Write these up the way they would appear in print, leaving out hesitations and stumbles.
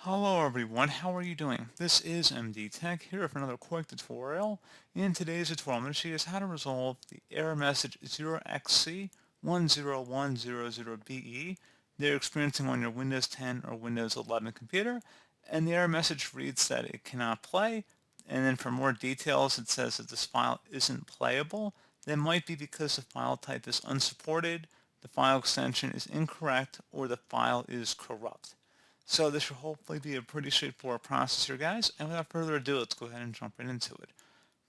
Hello everyone, how are you doing? This is MD Tech here for another quick tutorial. In today's tutorial, I'm going to show you guys how to resolve the error message 0xc10100be that you're experiencing on your Windows 10 or Windows 11 computer. And the error message reads that it cannot play, and then for more details it says that this file isn't playable. That might be because the file type is unsupported, the file extension is incorrect, or the file is corrupt. So this should hopefully be a pretty straightforward process here, guys. And without further ado, let's go ahead and jump right into it.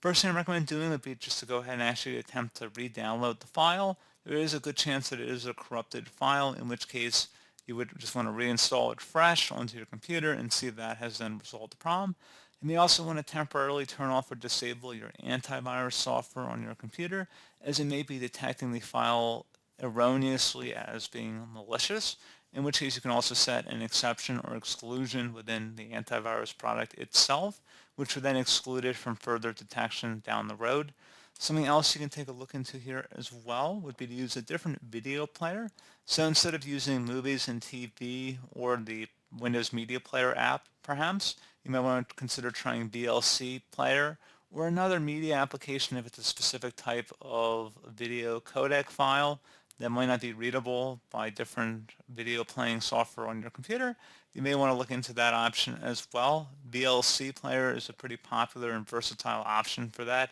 First thing I recommend doing would be just to go ahead and actually attempt to re-download the file. There is a good chance that it is a corrupted file, in which case you would just want to reinstall it fresh onto your computer and see if that has then resolved the problem. You may also want to temporarily turn off or disable your antivirus software on your computer, as it may be detecting the file erroneously as being malicious, in which case you can also set an exception or exclusion within the antivirus product itself, which would then exclude it from further detection down the road. Something else you can take a look into here as well would be to use a different video player. So instead of using movies and TV or the Windows Media Player app, perhaps, you might want to consider trying VLC Player or another media application if it's a specific type of video codec file that might not be readable by different video playing software on your computer. You may want to look into that option as well. VLC Player is a pretty popular and versatile option for that.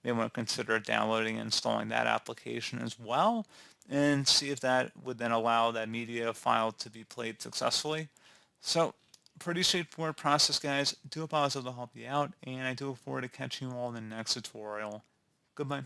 You may want to consider downloading and installing that application as well and see if that would then allow that media file to be played successfully. So pretty straightforward process, guys. Do hope I was able to help you out, and I do look forward to catching you all in the next tutorial. Goodbye.